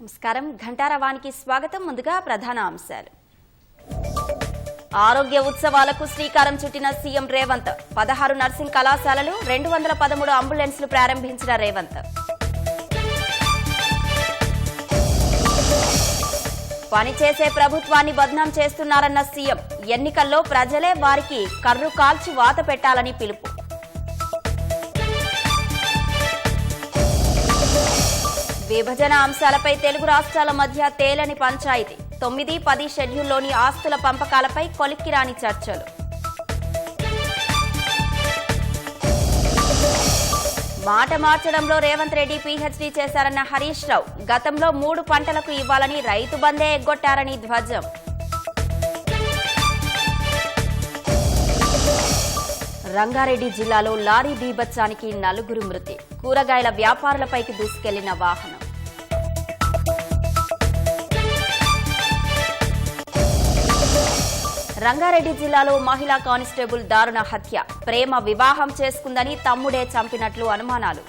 నమస్కారం. ఘంటారవానికి స్వాగతం. ముందుగా ప్రధాన అంశాలు. ఆరోగ్య ఉత్సవాలకు శ్రీకారం చుట్టిన సీఎం రేవంత్. 16 నర్సింగ్ కళాశాలలు, 213 అంబులెన్స్లు ప్రారంభించిన రేవంత్. పనిచేసే ప్రభుత్వాన్ని బద్నాం చేస్తున్నారన్న సీఎం. ఎన్నికల్లో ప్రజలే వారికి కర్రు కాల్చి వాత పెట్టాలని పిలుపు. విభజన అంశాలపై తెలుగు రాష్ట్రాల మధ్య తేలని పంచాయతీ. 9, 10 షెడ్యూల్లోని ఆస్తుల పంపకాలపై కొలిక్కిరాని చర్చలు. మాట మార్చడంలో రేవంత్ రెడ్డి పీహెచ్డీ చేశారన్న హరీష్ రావు. గతంలో 3 పంటలకు ఇవ్వాలని రైతు బందే ఎగ్గొట్టారని ధ్వజం. రంగారెడ్డి జిల్లాలో లారీ బీభత్సానికి 4 మృతి. కూరగాయల వ్యాపారులపైకి దూసుకెళ్లిన వాహనం. రంగారెడ్డి జిల్లాలో మహిళా కానిస్టేబుల్ దారుణ హత్య. ప్రేమ వివాహం చేసుకుందని తమ్ముడే చంపినట్లు అనుమానాలు.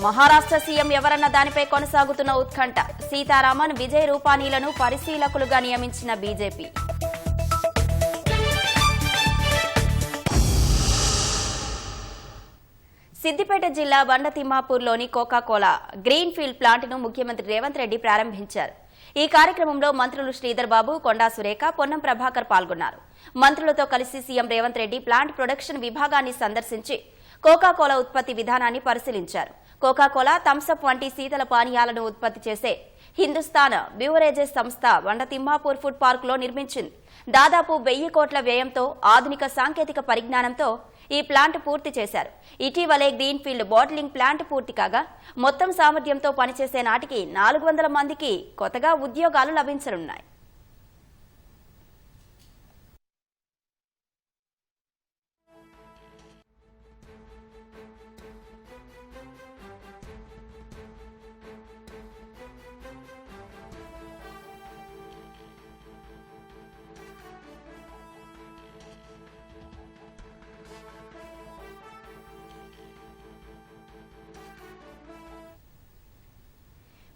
మహారాష్ట్ర సీఎం ఎవరన్న దానిపై కొనసాగుతున్న ఉత్కంఠ. సీతారామన్, విజయ్ రూపానీలను పరిశీలకులుగా నియమించిన బీజేపీ. సిద్దిపేట జిల్లా బండతిమ్మాపూర్లోని కోకాకోలా గ్రీన్ ఫీల్డ్ ప్లాంట్ను ముఖ్యమంత్రి రేవంత్ రెడ్డి ప్రారంభించారు. ఈ కార్యక్రమంలో మంత్రులు శ్రీధర్ బాబు, కొండా సురేఖ, పొన్నం ప్రభాకర్ పాల్గొన్నారు. మంత్రులతో కలిసి CM Revanth Reddy plant production విభాగాన్ని సందర్శించి కోకాకోలా ఉత్పత్తి విధానాన్ని పరిశీలించారు. కోకాకోలా, థమ్సప్ వంటి శీతల పానీయాలను ఉత్పత్తి చేసే హిందుస్థాన్ బ్యూవరేజెస్ సంస్థ బండతిమ్మాపూర్ ఫుడ్ పార్క్ లో నిర్మించింది. దాదాపు 1000 కోట్ల వ్యయంతో, ఆధునిక సాంకేతిక పరిజ్ఞానంతో ఈ ప్లాంట్ పూర్తి చేశారు. ఇటీవలే గ్రీన్ ఫీల్డ్ బాటిలింగ్ ప్లాంట్ పూర్తి కాగా మొత్తం సామర్థ్యంతో పనిచేసే నాటికి 400 మందికి కొత్తగా ఉద్యోగాలు లభించనున్నాయి.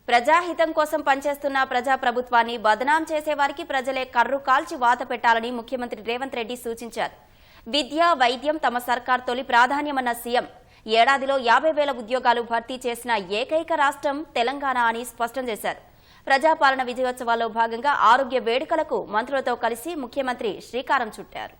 ప్రజాహితం కోసం పనిచేస్తున్న ప్రజాప్రభుత్వాన్ని బదనాం చేసేవారికి ప్రజలే కర్రు కాల్చి వాత పెట్టాలని ముఖ్యమంత్రి రేవంత్ రెడ్డి సూచించారు. విద్య, వైద్యం తమ సర్కార్ తొలి ప్రాధాన్యమన్న సీఎం ఏడాదిలో 50,000 ఉద్యోగాలు భర్తీ చేసిన ఏకైక రాష్ట్రం తెలంగాణ అని స్పష్టం చేశారు. ప్రజాపాలన విజయోత్సవాల్లో భాగంగా ఆరోగ్య వేడుకలకు మంత్రులతో కలిసి ముఖ్యమంత్రి శ్రీకారం చుట్టారు.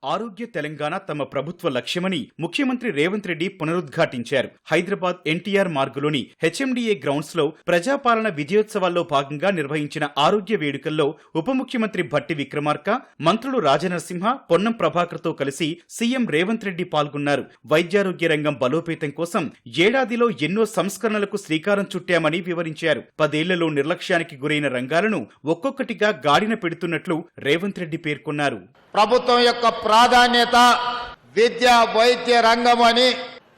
ఆరోగ్య తెలంగాణ తమ ప్రభుత్వ లక్ష్యమని ముఖ్యమంత్రి రేవంత్ రెడ్డి పునరుద్ఘాటించారు. హైదరాబాద్ ఎన్టీఆర్ మార్గులోని హెచ్ఎండిఏ గ్రౌండ్స్ లో ప్రజాపాలన విజయోత్సవాల్లో భాగంగా నిర్వహించిన ఆరోగ్య వేడుకల్లో ఉప ముఖ్యమంత్రి భట్టి విక్రమార్క, మంత్రులు రాజనరసింహ, పొన్నం ప్రభాకర్ తో కలిసి సీఎం రేవంత్ రెడ్డి పాల్గొన్నారు. వైద్యారోగ్య రంగం బలోపేతం కోసం ఏడాదిలో ఎన్నో సంస్కరణలకు శ్రీకారం చుట్టామని వివరించారు. 10 ఏళ్లలో నిర్లక్ష్యానికి గురైన రంగాలను ఒక్కొక్కటిగా గాడిన పెడుతున్నట్లు రేవంత్ రెడ్డి పేర్కొన్నారు. ప్రభుత్వం యొక్క ప్రాధాన్యత విద్య, వైద్య రంగం అని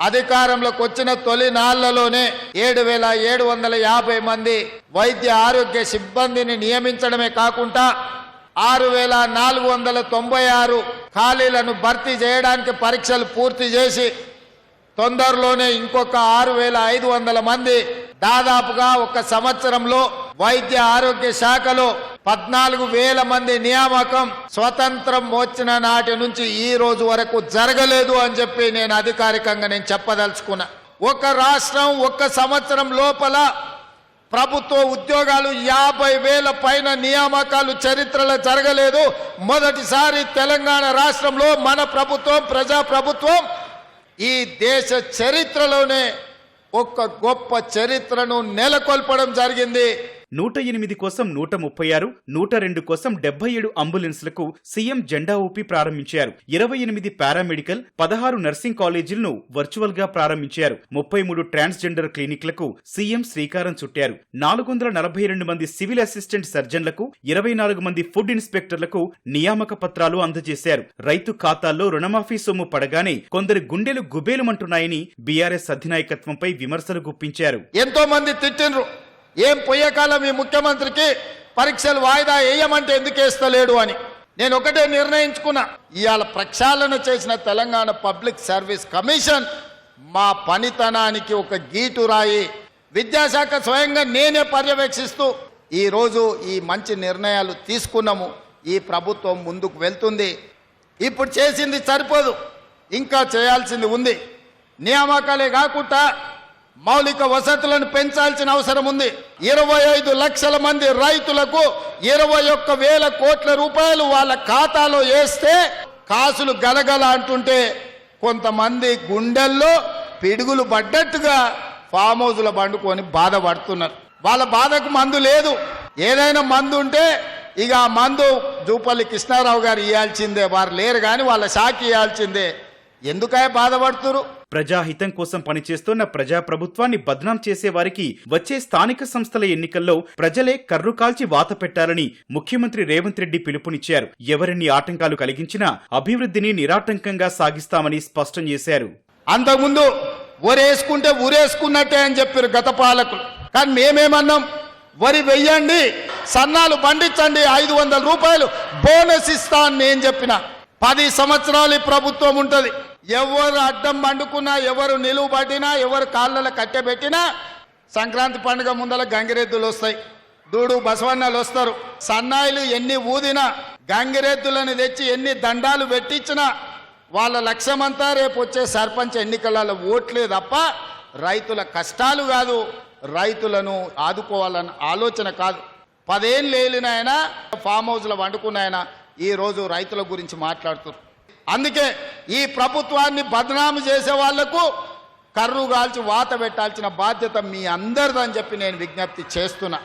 అధికారంలోకి వచ్చిన తొలి నాళ్లలోనే 7,750 మంది వైద్య ఆరోగ్య సిబ్బందిని నియమించడమే కాకుండా 6,496 ఖాళీలను భర్తీ చేయడానికి పరీక్షలు పూర్తి చేసి తొందరలోనే ఇంకొక 6,500 మంది, దాదాపుగా ఒక సంవత్సరంలో వైద్య ఆరోగ్య శాఖలో 14,000 మంది నియామకం స్వతంత్రం వచ్చిన నాటి నుంచి ఈ రోజు వరకు జరగలేదు అని చెప్పి నేను అధికారికంగా చెప్పదలుచుకున్నా. ఒక రాష్ట్రం ఒక సంవత్సరం లోపల ప్రభుత్వ ఉద్యోగాలు 50,000 పైన నియామకాలు చరిత్రలో జరగలేదు. మొదటిసారి తెలంగాణ రాష్ట్రంలో మన ప్రభుత్వం, ప్రజాప్రభుత్వం ఈ దేశ చరిత్రలోనే ఒక గొప్ప చరిత్రను నెలకొల్పడం జరిగింది. 108 కోసం 136, 102 కోసం 77 అంబులెన్స్లకు సీఎం జెండా ఊపి ప్రారంభించారు. 28 పారామెడికల్, 16 నర్సింగ్ కాలేజీలను వర్చువల్ గా ప్రారంభించారు. 33 ట్రాన్స్జెండర్ క్లినిక్లకు సీఎం శ్రీకారం చుట్టారు. 442 మంది సివిల్ అసిస్టెంట్ సర్జన్లకు, 24 మంది ఫుడ్ ఇన్స్పెక్టర్లకు నియామక పత్రాలు అందజేశారు. రైతు ఖాతాల్లో రుణమాఫీ సొమ్ము పడగానే కొందరి గుండెలు గుబేలుమంటున్నాయని బీఆర్ఎస్ అధినాయకత్వంపై విమర్శలు గుప్పించారు. ఎంతో మంది తిట్టిండ్రు, ఏం పోయే కాలం ఈ ముఖ్యమంత్రికి పరీక్షలు వాయిదా వేయమంటే ఎందుకు వేస్తలేడు అని. నేను ఒకటే నిర్ణయించుకున్నా, ఇవాళ ప్రక్షాళన చేసిన తెలంగాణ పబ్లిక్ సర్వీస్ కమిషన్ మా పనితనానికి ఒక గీటురాయి. విద్యాశాఖ స్వయంగా నేనే పర్యవేక్షిస్తూ ఈరోజు ఈ మంచి నిర్ణయాలు తీసుకున్నాము. ఈ ప్రభుత్వం ముందుకు వెళ్తుంది. ఇప్పుడు చేసింది సరిపోదు, ఇంకా చేయాల్సింది ఉంది. నియామకాలే కాకుండా మౌలిక వసతులను పెంచాల్సిన అవసరం ఉంది. 25 లక్షల మంది రైతులకు 21,000 కోట్ల రూపాయలు వాళ్ళ ఖాతాలో వేస్తే కాసులు గలగల అంటుంటే కొంతమంది గుండెల్లో పిడుగులు పడ్డట్టుగా ఫామ్ హౌస్లో పండుకొని బాధపడుతున్నారు. వాళ్ళ బాధకు మందు లేదు. ఏదైనా మందు ఉంటే ఇక ఆ మందు జూపల్లి కృష్ణారావు గారు ఇవ్వాల్సిందే, వారు లేరు కానీ వాళ్ళ శాఖ ఇవ్వాల్సిందే. ఎందుకై బాధపడుతురు? ప్రజాహితం కోసం పనిచేస్తున్న ప్రజాప్రభుత్వాన్ని బద్నాం చేసే వారికి వచ్చే స్థానిక సంస్థల ఎన్నికల్లో ప్రజలే కర్రు కాల్చి వాత పెట్టాలని ముఖ్యమంత్రి రేవంత్ రెడ్డి పిలుపునిచ్చారు. ఎవరిన్ని ఆటంకాలు కలిగించినా అభివృద్ధిని నిరాటంకంగా సాగిస్తామని స్పష్టం చేశారు. అంతకుముందు వరేసుకుంటే ఊరేసుకున్నట్టే అని చెప్పారు గత పాలకులు. కానీ మేమేమన్నాం, వరి వెయ్యండి, సన్నాలు పండించండి, 500 రూపాయలు బోనస్ ఇస్తా అని నేను చెప్పిన. 10 సంవత్సరాలు ఈ ప్రభుత్వం ఉంటుంది. ఎవరు అడ్డం పండుకున్నా, ఎవరు నిలువు పట్టినా, ఎవరు కాళ్ళలో కట్టెబెట్టినా సంక్రాంతి పండుగ ముందల గంగిరెద్దులు వస్తాయి, దూడు బసవన్నలు వస్తారు. సన్నాయిలు ఎన్ని ఊదినా, గంగిరెద్దులను తెచ్చి ఎన్ని దండాలు పెట్టించినా వాళ్ళ లక్ష్యమంతా రేపు వచ్చే సర్పంచ్ ఎన్నికలలో ఓట్లే తప్ప రైతుల కష్టాలు కాదు, రైతులను ఆదుకోవాలన్న ఆలోచన కాదు. 10 ఏళ్ళు ఏలిన ఆయన ఫామ్ హౌస్లో వండుకున్న ఆయన ఈరోజు రైతుల గురించి మాట్లాడుతున్నారు. అందుకే ఈ ప్రభుత్వాన్ని బదనాము చేసే వాళ్లకు కర్రు కాల్చి వాత పెట్టాల్సిన బాధ్యత మీ అందరిదని చెప్పి నేను విజ్ఞప్తి చేస్తున్నా.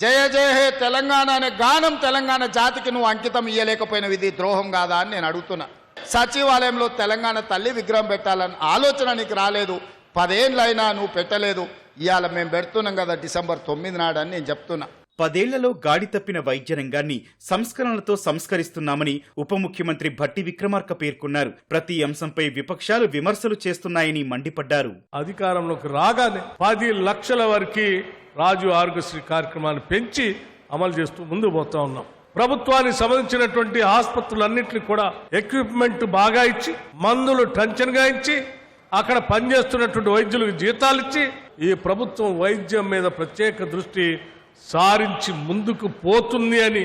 జయ జయ హే తెలంగాణ అనే గానం తెలంగాణ జాతికి నువ్వు అంకితం ఇయ్యలేకపోయినవి, ఇది ద్రోహం కాదా అని నేను అడుగుతున్నా. సచివాలయంలో తెలంగాణ తల్లి విగ్రహం పెట్టాలని ఆలోచన నీకు రాలేదు, 10 ఏళ్ళైనా నువ్వు పెట్టలేదు. ఇవాళ మేము పెడుతున్నాం కదా డిసెంబర్ 9 నాడు అని నేను చెప్తున్నా. 10 ఏళ్లలో గాడి తప్పిన వైద్య రంగాన్ని సంస్కరణలతో సంస్కరిస్తున్నామని ఉప ముఖ్యమంత్రి భట్టి విక్రమార్క పేర్కొన్నారు. ప్రతి అంశంపై విపక్షాలు విమర్శలు చేస్తున్నాయని మండిపడ్డారు. అధికారంలోకి రాగానే 10 లక్షల వరకు రాజు ఆరోగ్యశ్రీ కార్యక్రమాన్ని పెంచి అమలు చేస్తూ ముందుకు పోతా ఉన్నాం. ప్రభుత్వానికి సంబంధించినటువంటి ఆసుపత్రులన్నింటినీ కూడా ఎక్విప్మెంట్ బాగా ఇచ్చి, మందులు టెన్షన్గా ఇచ్చి, అక్కడ పనిచేస్తున్నటువంటి వైద్యులకు జీతాలు ఇచ్చి ఈ ప్రభుత్వం వైద్యం మీద ప్రత్యేక దృష్టి సారించి ముందుకు పోతుంది అని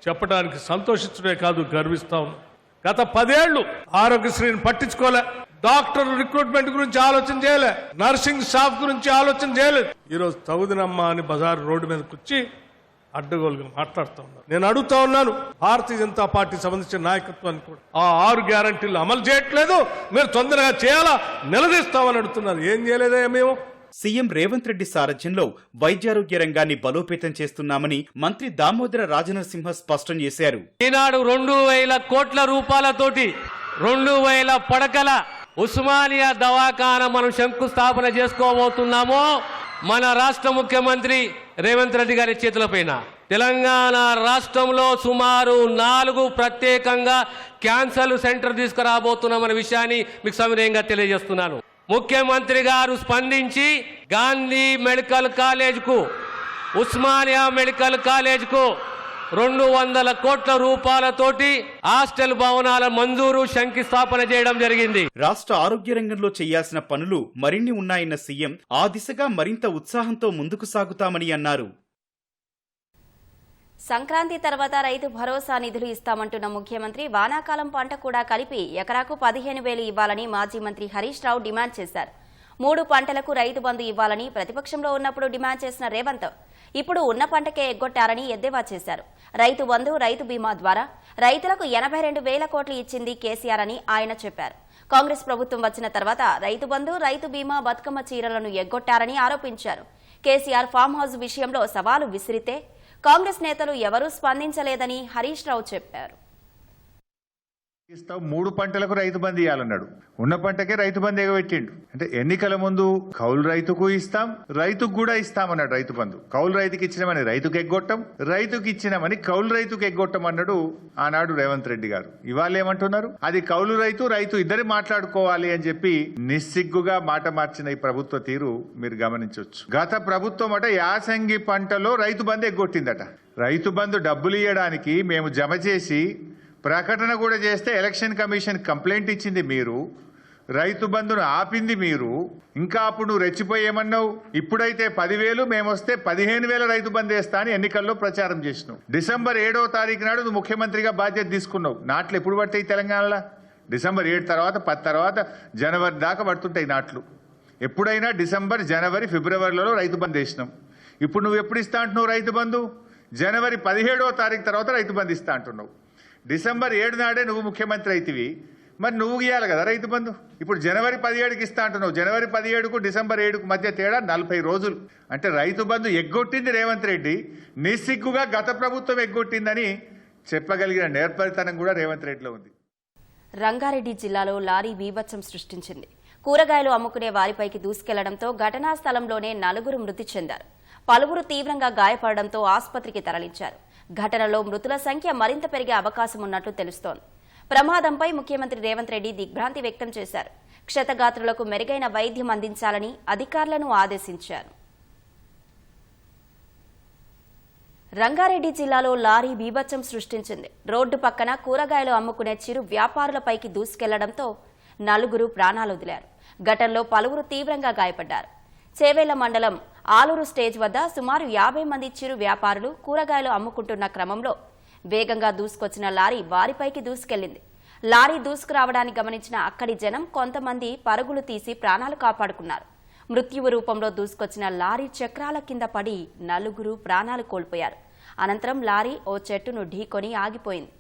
చెప్పడానికి సంతోషించడే కాదు, గర్విస్తా ఉన్నాం. గత 10 ఏళ్లు ఆరోగ్యశ్రీని పట్టించుకోలే, డాక్టర్ రిక్రూట్మెంట్ గురించి ఆలోచన చేయలే, నర్సింగ్ స్టాఫ్ గురించి ఆలోచన చేయలేదు. ఈరోజు తగుదినమ్మ అని బజార్ రోడ్డు మీదకి వచ్చి అడ్డగోలుగా మాట్లాడుతూ ఉన్నారు. నేను అడుగుతా ఉన్నాను, భారతీయ జనతా పార్టీ సంబంధించిన నాయకత్వాన్ని కూడా ఆ 6 గ్యారంటీలు అమలు చేయట్లేదు, మీరు తొందరగా చేయాలా, నిలదీస్తామని అడుగుతున్నారు. ఏం చేయలేదే మేము? సీఎం రేవంత్ రెడ్డి సారథ్యంలో వైద్యారోగ్య రంగాన్ని బలోపేతం చేస్తున్నామని మంత్రి దామోదర రాజనరసింహ స్పష్టం చేశారు. ఈనాడు 2,000 కోట్ల రూపాయలతోటి 2,000 పడకల ఉస్మానియా దవాఖానా మనం శంకుస్థాపన చేసుకోబోతున్నాము. మన రాష్ట్ర ముఖ్యమంత్రి రేవంత్ రెడ్డి గారి చేతులపైన తెలంగాణ రాష్ట్రంలో సుమారు 4 ప్రత్యేకంగా క్యాన్సర్ సెంటర్ తీసుకురాబోతున్నామనే విషయాన్ని మీకు సవినయంగా తెలియజేస్తున్నాను. ముఖ్యమంత్రి గారు స్పందించి గాంధీ మెడికల్ కాలేజ్కు, ఉస్మానియా మెడికల్ కాలేజ్కు 200 కోట్ల రూపాయలతోటి హాస్టల్ భవనాల మంజూరు, శంకుస్థాపన చేయడం జరిగింది. రాష్ట్ర ఆరోగ్య రంగంలో చేయాల్సిన పనులు మరిన్ని ఉన్నాయన్న సీఎం ఆ దిశగా మరింత ఉత్సాహంతో ముందుకు సాగుతామని అన్నారు. సంక్రాంతి తర్వాత రైతు భరోసా నిధులు ఇస్తామంటున్న ముఖ్యమంత్రి వానాకాలం పంట కూడా కలిపి ఎకరాకు 15,000 ఇవ్వాలని మాజీ మంత్రి హరీష్ రావు డిమాండ్ చేశారు. 3 పంటలకు రైతు బంధు ఇవ్వాలని ప్రతిపక్షంలో ఉన్నప్పుడు డిమాండ్ చేసిన రేవంత్ ఇప్పుడు ఉన్న పంటకే ఎగ్గొట్టారని ఎద్దేవా చేశారు. రైతు బంధు, రైతు బీమా ద్వారా రైతులకు 82,000 కోట్లు ఇచ్చింది కేసీఆర్ అని ఆయన చెప్పారు. కాంగ్రెస్ ప్రభుత్వం వచ్చిన తర్వాత రైతు బంధు, రైతు బీమా, బతుకమ్మ చీరలను ఎగ్గొట్టారని ఆరోపించారు. కేసీఆర్ ఫామ్ హౌస్ విషయంలో సవాలు విసిరితే కాంగ్రెస్ నేతలు ఎవరూ స్పందించలేదని హరీష్ రావు చెప్పారు. 3 పంటలకు రైతు బంధు ఇవ్వాలన్నాడు, ఉన్న పంటకే రైతు బంధు ఎగబెట్టిండు. అంటే ఎన్నికల ముందు కౌలు రైతుకు ఇస్తాం, రైతుకు కూడా ఇస్తామన్నాడు రైతు బంధు. కౌలు రైతుకి ఇచ్చినామని రైతుకు ఎగ్గొట్టం, రైతుకి ఇచ్చినామని కౌలు రైతుకు ఎగ్గొట్టం అన్నాడు ఆనాడు రేవంత్ రెడ్డి గారు. ఇవాళ ఏమంటున్నారు, అది కౌలు రైతు రైతు ఇద్దరు మాట్లాడుకోవాలి అని చెప్పి నిస్సిగ్గుగా మాట మార్చిన ఈ ప్రభుత్వ తీరు మీరు గమనించవచ్చు. గత ప్రభుత్వం అట యాసంగి పంటలో రైతు బంధు ఎగ్గొట్టిందట. రైతు బంధు డబ్బులు ఇవ్వడానికి మేము జమ చేసి ప్రకటన కూడా చేస్తే ఎలక్షన్ కమిషన్ కంప్లైంట్ ఇచ్చింది మీరు, రైతు బంధును ఆపింది మీరు. ఇంకా అప్పుడు నువ్వు రెచ్చిపోయేమన్నావు, ఇప్పుడైతే 10,000 మేము వస్తే 15,000 రైతు బంధు వేస్తా అని ఎన్నికల్లో ప్రచారం చేసినావు. డిసెంబర్ 7వ తారీఖు నాడు నువ్వు ముఖ్యమంత్రిగా బాధ్యత తీసుకున్నావు. నాట్లు ఎప్పుడు పడతాయి తెలంగాణలో? డిసెంబర్ 7 తర్వాత 10 తర్వాత జనవరి దాకా పడుతుంటాయి నాట్లు. ఎప్పుడైనా డిసెంబర్, జనవరి, ఫిబ్రవరిలో రైతు బంధు వేసినాం. ఇప్పుడు నువ్వు ఎప్పుడు ఇస్తా అంటున్నావు రైతు బంధు? జనవరి 17వ తారీఖు తర్వాత రైతు బంధు ఇస్తా అంటున్నావు. డిసెంబర్ 7 నాడే నువ్వు ముఖ్యమంత్రి అయితివి, మరి నువ్వు ఇవ్వాలి కదా రైతు బంధు. ఇప్పుడు జనవరి 17కి ఇస్తా అంటున్నావు. జనవరి 17కు డిసెంబర్ 7కు మధ్య తేడా 40 రోజులు. అంటే రైతు బంధు ఎగ్గొట్టింది రేవంత్ రెడ్డి, నిస్సిగ్గుగా గత ప్రభుత్వం ఎగ్గొట్టిందని చెప్పగలిగిన నేర్పరితనం కూడా రేవంత్ రెడ్డిలో ఉంది. రంగారెడ్డి జిల్లాలో లారీ బీభత్సం సృష్టించింది. కూరగాయలు అమ్ముకునే వారిపైకి దూసుకెళ్లడంతో ఘటనా స్థలంలోనే 4 మృతి చెందారు. పలువురు తీవ్రంగా గాయపడడంతో ఆసుపత్రికి తరలించారు. ఘటనలో మృతుల సంఖ్య మరింత పెరిగే అవకాశం ఉన్నట్లు తెలుస్తోంది. ప్రమాదంపై ముఖ్యమంత్రి రేవంత్ రెడ్డి దిగ్భ్రాంతి వ్యక్తం చేశారు. క్షతగాత్రులకు మెరుగైన వైద్యం అందించాలని అధికారులను ఆదేశించారు. రంగారెడ్డి జిల్లాలో లారీ బీభత్సం సృష్టించింది. రోడ్డు పక్కన కూరగాయలు అమ్ముకునే చిరు వ్యాపారులపైకి దూసుకెళ్లడంతో 4 ప్రాణాలు వదిలారు. ఘటనలో పలువురు తీవ్రంగా గాయపడ్డారు. చేవేళ్ల మండలం ఆలూరు స్టేజ్ వద్ద సుమారు 50 మంది చిరు వ్యాపారులు కూరగాయలు అమ్ముకుంటున్న క్రమంలో వేగంగా దూసుకొచ్చిన లారీ వారిపైకి దూసుకెళ్లింది. లారీ దూసుకురావడాన్ని గమనించిన అక్కడి జనం కొంతమంది పరుగులు తీసి ప్రాణాలు కాపాడుకున్నారు. మృత్యువు రూపంలో దూసుకొచ్చిన లారీ చక్రాల కింద పడి 4 ప్రాణాలు కోల్పోయారు. అనంతరం లారీ ఓ చెట్టును ఢీకొని ఆగిపోయింది.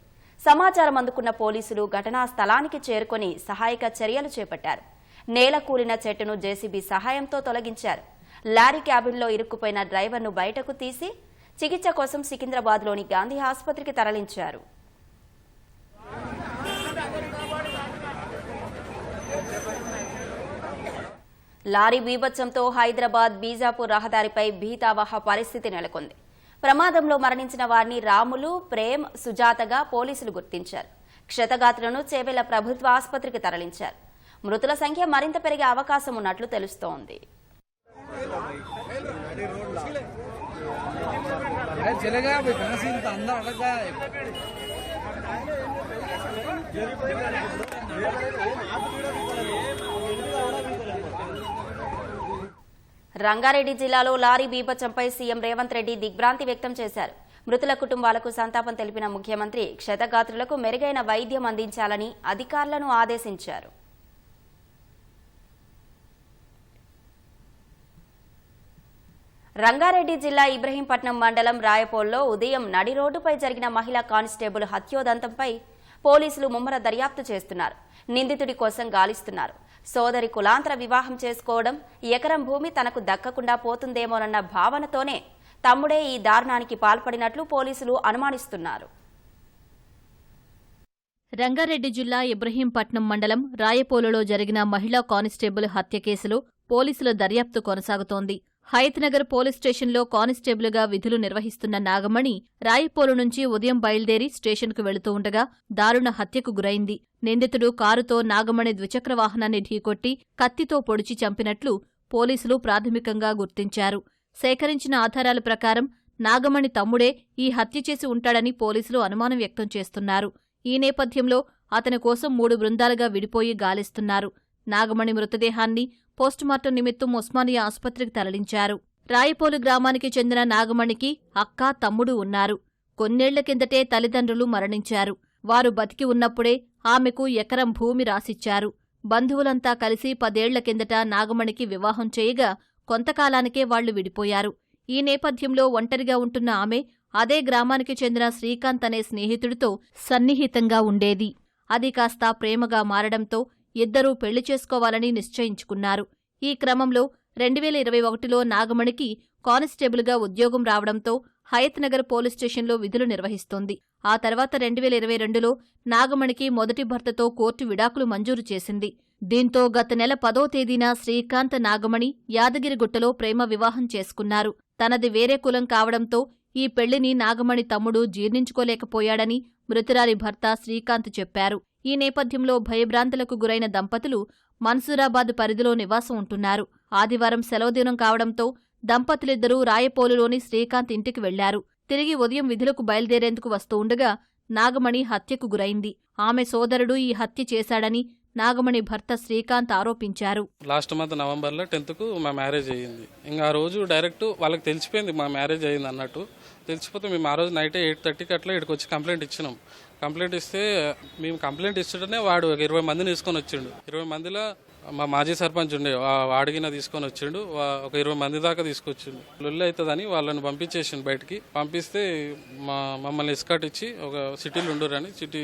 సమాచారం అందుకున్న పోలీసులు ఘటనా స్థలానికి చేరుకొని సహాయక చర్యలు చేపట్టారు. నేల కూలిన చెట్టును జేసీబీ సహాయంతో తొలగించారు. లారీ క్యాబిన్లో ఇరుక్కుపోయిన డ్రైవర్ను బయటకు తీసి చికిత్స కోసం సికింద్రాబాద్లోని గాంధీ ఆసుపత్రికి తరలించారు. లారీ బీభత్సంతో హైదరాబాద్ బీజాపూర్ రహదారిపై భీతావహ పరిస్థితి నెలకొంది. ప్రమాదంలో మరణించిన వారిని రాములు, ప్రేమ్, సుజాతగా పోలీసులు గుర్తించారు. క్షతగాత్రులను చేవెళ్ల ప్రభుత్వ ఆసుపత్రికి తరలించారు. మృతుల సంఖ్య మరింత పెరిగే అవకాశం ఉన్నట్లు తెలుస్తోంది. రంగారెడ్డి జిల్లాలో లారీ బీభత్సంపై సీఎం రేవంత్ రెడ్డి దిగ్భ్రాంతి వ్యక్తం చేశారు. మృతుల కుటుంబాలకు సంతాపం తెలిపిన ముఖ్యమంత్రి క్షతగాత్రులకు మెరుగైన వైద్యం అందించాలని అధికారులను ఆదేశించారు. రంగారెడ్డి జిల్లా ఇబ్రహీంపట్నం మండలం రాయపోల్లో ఉదయం నడి రోడ్డుపై జరిగిన మహిళా కానిస్టేబుల్ హత్యోదంతంపై పోలీసులు ముమ్మర దర్యాప్తు చేస్తున్నారు. నిందితుడి కోసం గాలిస్తున్నారు. సోదరి కులాంతర వివాహం చేసుకోవడం, ఎకరం భూమి తనకు దక్కకుండా పోతుందేమోనన్న భావనతోనే తమ్ముడే ఈ దారుణానికి పాల్పడినట్లు పోలీసులు అనుమానిస్తున్నారు. రంగారెడ్డి జిల్లా ఇబ్రహీంపట్నం మండలం రాయపోలులో జరిగిన మహిళా కానిస్టేబుల్ హత్య కేసులో పోలీసుల దర్యాప్తు కొనసాగుతోంది. హయత్నగర్ పోలీస్ స్టేషన్లో కానిస్టేబుల్గా విధులు నిర్వహిస్తున్న నాగమణి రాయపోలు నుంచి ఉదయం బయలుదేరి స్టేషన్కు వెళుతూ ఉండగా దారుణ హత్యకు గురైంది. నిందితుడు కారుతో నాగమణి ద్విచక్ర వాహనాన్ని ఢీకొట్టి కత్తితో పొడిచి చంపినట్లు పోలీసులు ప్రాథమికంగా గుర్తించారు. సేకరించిన ఆధారాల ప్రకారం నాగమణి తమ్ముడే ఈ హత్య చేసి ఉంటాడని పోలీసులు అనుమానం వ్యక్తం చేస్తున్నారు. ఈ నేపథ్యంలో అతని కోసం 3 బృందాలుగా విడిపోయి గాలిస్తున్నారు. నాగమణి మృతదేహాన్ని పోస్టుమార్టం నిమిత్తం ఉస్మానియా ఆసుపత్రికి తరలించారు. రాయపోలు గ్రామానికి చెందిన నాగమణికి అక్క, తమ్ముడు ఉన్నారు. కొన్నేళ్ల కిందటే తల్లిదండ్రులు మరణించారు. వారు బతికి ఉన్నప్పుడే ఆమెకు ఎకరం భూమి రాసిచ్చారు. బంధువులంతా కలిసి 10 ఏళ్ల కిందట నాగమణికి వివాహం చేయగా కొంతకాలానికే వాళ్లు విడిపోయారు. ఈ నేపథ్యంలో ఒంటరిగా ఉంటున్న ఆమె అదే గ్రామానికి చెందిన శ్రీకాంత్ అనే స్నేహితుడితో సన్నిహితంగా ఉండేది. అది కాస్త ప్రేమగా మారడంతో ఇద్దరూ పెళ్లి చేసుకోవాలని నిశ్చయించుకున్నారు. ఈ క్రమంలో 2021లో నాగమణికి కానిస్టేబుల్గా ఉద్యోగం రావడంతో హయత్నగర్ పోలీస్ స్టేషన్లో విధులు నిర్వహిస్తోంది. ఆ తర్వాత 2022లో నాగమణికి మొదటి భర్తతో కోర్టు విడాకులు మంజూరు చేసింది. దీంతో గత నెల 10వ తేదీన శ్రీకాంత్, నాగమణి యాదగిరిగుట్టలో ప్రేమ వివాహం చేసుకున్నారు. తనది వేరే కులం కావడంతో ఈ పెళ్లిని నాగమణి తమ్ముడు జీర్ణించుకోలేకపోయాడని మృతురాలి భర్త శ్రీకాంత్ చెప్పారు. ఈ నేపథ్యంలో భయభ్రాంతులకు గురైన దంపతులు మన్సూరాబాద్ పరిధిలో నివాసం ఉంటున్నారు. ఆదివారం సెలవుదినం కావడంతో దంపతులిద్దరూ రాయపోలులోని శ్రీకాంత్ ఇంటికి వెళ్లారు. తిరిగి ఉదయం విధులకు బయలుదేరేందుకు వస్తూ ఉండగా నాగమణి హత్యకు గురైంది. ఆమె సోదరుడు ఈ హత్య చేశాడని నాగమణి భర్త శ్రీకాంత్ ఆరోపించారు. లాస్ట్ మంత్ నవంబర్లో 10th మా మ్యారేజ్ అయ్యింది. ఇంకా ఆ రోజు డైరెక్ట్ వాళ్ళకి తెలిసిపోయింది మా మ్యారేజ్ అయ్యింది అన్నట్టు. తెలిసిపోతే మేము ఆ రోజు నైట్ 8:30కి అట్లా ఇక్కడికి వచ్చి కంప్లైంట్ ఇచ్చినాం. కంప్లైంట్ ఇస్తే మేము కంప్లైంట్ ఇస్తుంటేనే వాడు 20 మందిని తీసుకొని వచ్చిండు. 20 మందిలో మా మాజీ సర్పంచ్ ఉండే వాడిగిన తీసుకొని వచ్చిండు. ఒక 20 మంది దాకా తీసుకొచ్చిండు. లొల్లి అవుతుందని వాళ్ళని పంపించేసిండు బయటికి. పంపిస్తే మమ్మల్ని ఎస్కాట్ ఇచ్చి ఒక సిటీలో ఉండరని సిటీ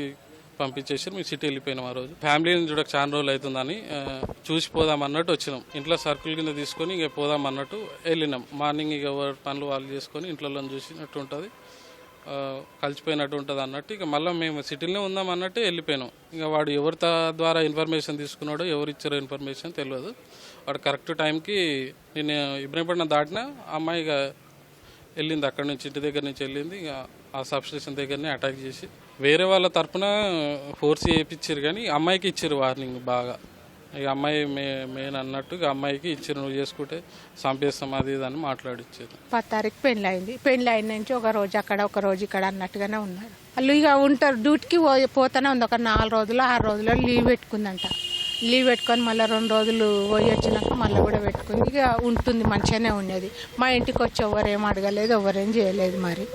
పంపించేసి మేము సిటీ వెళ్ళిపోయినాం. ఆ రోజు ఫ్యామిలీని చూడక చాలా రోజులు అవుతుందని చూసి పోదాం అన్నట్టు వచ్చినాం. ఇంట్లో సర్కిల్ కింద తీసుకొని ఇక పోదాం అన్నట్టు వెళ్ళినాం. మార్నింగ్ ఇక ఎవరి పనులు వాళ్ళు చేసుకొని ఇంట్లో చూసినట్టు ఉంటుంది, కలిసిపోయినట్టు ఉంటుంది అన్నట్టు ఇక మళ్ళీ మేము సిటీలోనే ఉందాం అన్నట్టు వెళ్ళిపోయినాం. ఇంకా వాడు ఎవరి ద్వారా ఇన్ఫర్మేషన్ తీసుకున్నాడో ఎవరు ఇచ్చారో ఇన్ఫర్మేషన్ తెలియదు. వాడు కరెక్ట్ టైంకి నేను ఇబ్రహీంపట్నం దాటిన అమ్మాయి ఇక వెళ్ళింది. అక్కడి నుంచి ఇంటి దగ్గర నుంచి వెళ్ళింది. ఇక ఆ సబ్ స్టేషన్ దగ్గరనే అటాక్ చేసి వేరే వాళ్ళ తరఫున ఫోర్స్ చేయించారు కానీ అమ్మాయికి ఇచ్చారు వార్నింగ్ బాగా. ఇక అమ్మాయి మెయిన్ అన్నట్టు ఇక అమ్మాయికి ఇచ్చారు, నువ్వు చేసుకుంటే చంపేస్తాం అది ఇది అని మాట్లాడిచ్చారు. 10 తారీఖు పెళ్ళి అయింది. పెళ్ళి అయిన నుంచి ఒక రోజు అక్కడ ఒక రోజు ఇక్కడ అన్నట్టుగానే ఉన్నారు. వాళ్ళు ఇక ఉంటారు, డ్యూటీకి పోతానే ఉంది. ఒక 4 రోజులు 6 రోజులు లీవ్ పెట్టుకుందంట. లీవ్ పెట్టుకొని మళ్ళీ 2 రోజులు పోయి వచ్చినాక మళ్ళీ కూడా పెట్టుకుంది. ఇక ఉంటుంది, మంచిగానే ఉండేది. మా ఇంటికి వచ్చి ఎవరేం అడగలేదు, ఎవరేం చేయలేదు. మరి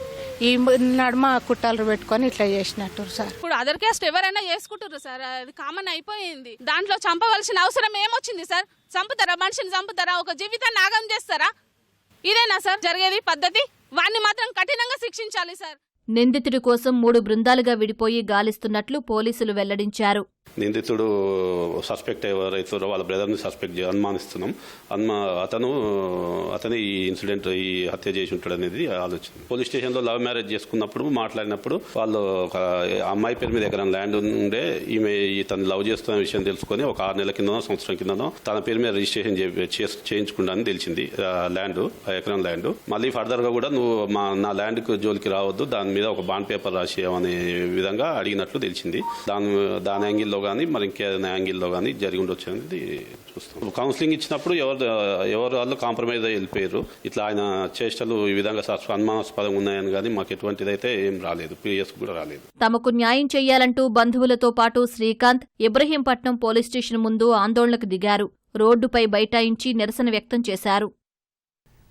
ఈ నడుమ కుట్టాలు పెట్టుకొని ఇట్లా చేసినట్టు సార్. ఇప్పుడు అదర్ క్యాస్ట్ ఎవరైనా చేసుకుంటారు సార్, అది కామన్ అయిపోయింది. దాంట్లో చంపవలసిన అవసరం ఏమొచ్చింది సార్? చంపుతారా? మనిషిని చంపుతారా? ఒక జీవితాన్ని నాగం చేస్తారా? ఇదేనా సార్ జరిగేది పద్ధతి? వాడిని మాత్రం కఠినంగా శిక్షించాలి సార్. నిందితుడి కోసం 3 బృందాలుగా విడిపోయి గాలిస్తున్నట్లు పోలీసులు వెల్లడించారు. నిందితుడు సస్పెక్ట్ ఎవరైతారో వాళ్ళ బ్రదర్ని అనుమానిస్తున్నాం. అతను ఈ ఇన్సిడెంట్ ఈ హత్య చేసి ఉంటాడు అనేది ఆలోచన. పోలీస్ స్టేషన్లో లవ్ మ్యారేజ్ చేసుకున్నప్పుడు మాట్లాడినప్పుడు వాళ్ళు ఒక అమ్మాయి పేరు మీద ఎకరం ల్యాండ్ ఉండే, ఈమె తను లవ్ చేస్తున్న విషయం తెలుసుకొని ఒక 6 నెలల కిందనో సంవత్సరం కిందనో తన పేరు మీద రిజిస్ట్రేషన్ చేయించుకుంటానని తెలిసింది. ల్యాండ్ ఎకరం ల్యాండ్ మళ్ళీ ఫర్దర్ గా కూడా నువ్వు నా ల్యాండ్ కు జోలికి రావద్దు, దాని మీద ఒక బాండ్ పేపర్ రాసేయమనే విధంగా అడిగినట్లు తెలిసింది. దాని యాంగిల్లో కానీ మరి ఇంకేదైనా యాంగిల్లో కానీ జరిగి ఉండొచ్చు అనేది చూస్తాం. కౌన్సిలింగ్ ఇచ్చినప్పుడు ఎవరు వాళ్ళు కాంప్రమైజ్ అయ్యి వెళ్ళిపోయారు. ఇట్లా ఆయన చేష్టలు ఈ విధంగా అనుమానాస్పదంగా ఉన్నాయని కానీ మాకు ఎటువంటిదైతే ఏం రాలేదు, పిఎస్ కూడా రాలేదు. తమకు న్యాయం చేయాలంటూ బంధువులతో పాటు శ్రీకాంత్ ఇబ్రహీంపట్నం పోలీస్ స్టేషన్ ముందు ఆందోళనకు దిగారు. రోడ్డుపై బైఠాయించి నిరసన వ్యక్తం చేశారు.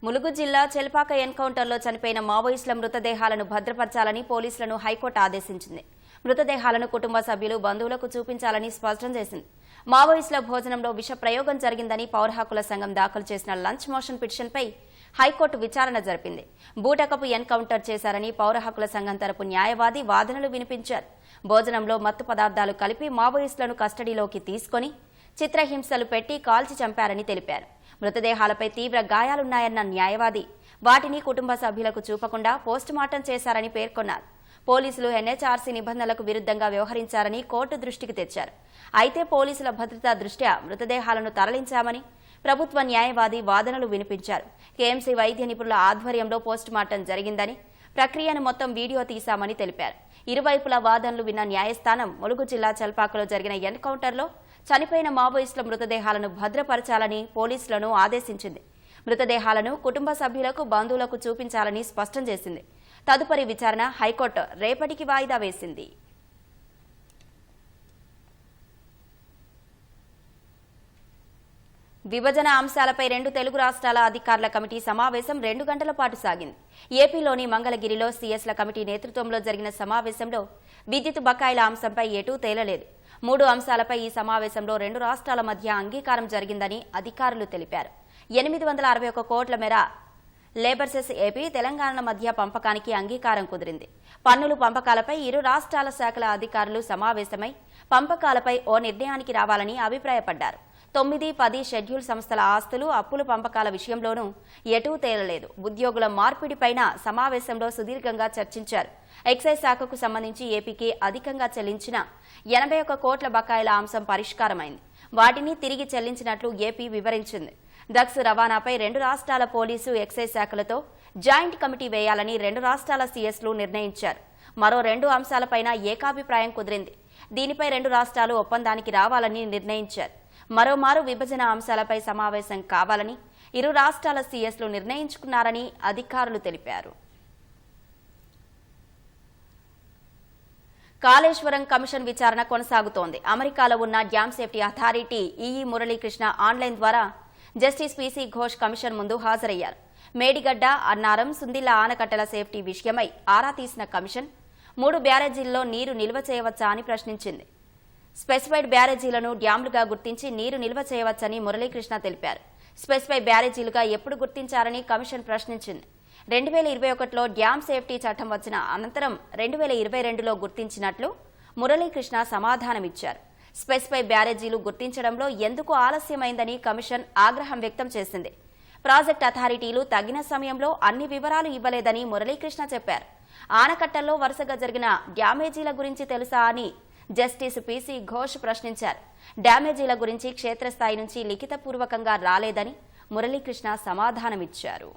ములుగు జిల్లా చెల్పాక ఎన్కౌంటర్లో చనిపోయిన మావోయిస్టుల మృతదేహాలను భద్రపరచాలని పోలీసులను హైకోర్టు ఆదేశించింది. మృతదేహాలను కుటుంబ సభ్యులు బంధువులకు చూపించాలని స్పష్టం చేసింది. మావోయిస్టుల భోజనంలో విష ప్రయోగం జరిగిందని పౌర హక్కుల సంఘం దాఖలు చేసిన లంచ్ మోషన్ పిటిషన్పై హైకోర్టు విచారణ జరిపింది. బూటకపు ఎన్కౌంటర్ చేశారని పౌర హక్కుల సంఘం తరపు న్యాయవాది వాదనలు వినిపించారు. భోజనంలో మత్తు పదార్థాలు కలిపి మావోయిస్టులను కస్టడీలోకి తీసుకుని చిత్రహింసలు పెట్టి కాల్చి చంపారని తెలిపారు. మృతదేహాలపై తీవ్ర గాయాలున్నాయన్న న్యాయవాది వాటిని కుటుంబ సభ్యులకు చూపకుండా పోస్టుమార్టం చేశారని పేర్కొన్నారు. పోలీసులు ఎన్హెచ్ఆర్సీ నిబంధనలకు విరుద్ధంగా వ్యవహరించారని కోర్టు దృష్టికి తెచ్చారు. అయితే పోలీసుల భద్రతా దృష్ట్యా మృతదేహాలను తరలించామని ప్రభుత్వ న్యాయవాది వాదనలు వినిపించారు. కేఎంసీ వైద్య నిపుణుల ఆధ్వర్యంలో పోస్టుమార్టం జరిగిందని, ప్రక్రియను మొత్తం వీడియో తీశామని తెలిపారు. ఇరువైపుల వాదనలు విన్న న్యాయస్థానం ములుగు జిల్లా చల్పాకలో జరిగిన ఎన్కౌంటర్లో చనిపోయిన మావోయిస్టుల మృతదేహాలను భద్రపరచాలని పోలీసులను ఆదేశించింది. మృతదేహాలను కుటుంబ సభ్యులకు బంధువులకు చూపించాలని స్పష్టం చేసింది. తదుపరి విచారణ హైకోర్టు రేపటికి వాయిదా వేసింది. విభజన అంశాలపై 2 తెలుగు రాష్ట్రాల అధికారుల కమిటీ సమావేశం 2 గంటల పాటు సాగింది. ఏపీలోని మంగళగిరిలో సీఎస్ల కమిటీ నేతృత్వంలో జరిగిన సమావేశంలో విద్యుత్ బకాయిల అంశంపై ఎటూ తేలలేదు. 3 అంశాలపై ఈ సమావేశంలో 2 రాష్ట్రాల మధ్య అంగీకారం జరిగిందని అధికారులు తెలిపారు. 861 కోట్ల మేర లేబర్ సెస్ ఏపీ, తెలంగాణ మధ్య పంపకానికి అంగీకారం కుదిరింది. పన్నులు పంపకాలపై ఇరు రాష్ట్రాల శాఖల అధికారులు సమావేశమై పంపకాలపై ఓ నిర్ణయానికి రావాలని అభిప్రాయపడ్డారు. 9, 10 షెడ్యూల్ సంస్థల ఆస్తులు, అప్పుల పంపకాల విషయంలోనూ ఎటూ తేలలేదు. ఉద్యోగుల మార్పిడిపైన సమావేశంలో సుదీర్ఘంగా చర్చించారు. ఎక్సైజ్ శాఖకు సంబంధించి ఏపీకి అధికంగా చెల్లించిన 81 కోట్ల బకాయిల అంశం పరిష్కారమైంది. వాటిని తిరిగి చెల్లించినట్లు ఏపీ వివరించింది. డ్రగ్స్ రవాణాపై 2 రాష్ట్రాల పోలీసు, ఎక్సైజ్ శాఖలతో జాయింట్ కమిటీ వేయాలని 2 రాష్ట్రాల సీఎస్లు నిర్ణయించారు. మరో 2 అంశాలపైన ఏకాభిప్రాయం కుదిరింది. దీనిపై 2 రాష్ట్రాలు ఒప్పందానికి రావాలని నిర్ణయించారు. మరోమారు విభజన అంశాలపై సమావేశం కావాలని ఇరు రాష్ట్రాల సీఎస్లు నిర్ణయించుకున్నారని అధికారులు తెలిపారు. కాళేశ్వరం కమిషన్ విచారణ కొనసాగుతోంది. అమెరికాలో ఉన్న dam safety authority EE Muralikrishna online ద్వారా జస్టిస్ పీసీ ఘోష్ కమిషన్ ముందు హాజరయ్యారు. మేడిగడ్డ, అన్నారం, సుందిల్ల ఆనకట్టల సేఫ్టీ విషయమై ఆరా తీసిన కమిషన్ 3 బ్యారేజీల్లో నీరు నిల్వ చేయవచ్చా అని ప్రశ్నించింది. స్పెసిఫైడ్ బ్యారేజీలను డ్యాంలుగా గుర్తించి నీరు నిల్వ చేయవచ్చని మురళీకృష్ణ తెలిపారు. స్పెసిఫైడ్ బ్యారేజీలుగా ఎప్పుడు గుర్తించారని కమిషన్ ప్రశ్నించింది. 2021లో డ్యామ్ సేఫ్టీ చట్టం వచ్చిన అనంతరం 2022లో గుర్తించినట్లు మురళీకృష్ణ సమాధానమిచ్చారు. స్పెసిఫై బ్యారేజీలు గుర్తించడంలో ఎందుకు ఆలస్యమైందని కమిషన్ ఆగ్రహం వ్యక్తం చేసింది. ప్రాజెక్ట్ అథారిటీలు తగిన సమయంలో అన్ని వివరాలు ఇవ్వలేదని మురళీకృష్ణ చెప్పారు. ఆనకట్టల్లో వరుసగా జరిగిన డ్యామేజీల గురించి తెలుసా అని జస్టిస్ పీసీ ఘోష్ ప్రశ్నించారు. డ్యామేజీల గురించి క్షేత్రస్థాయి నుంచి లిఖితపూర్వకంగా రాలేదని మురళీకృష్ణ సమాధానమిచ్చారు.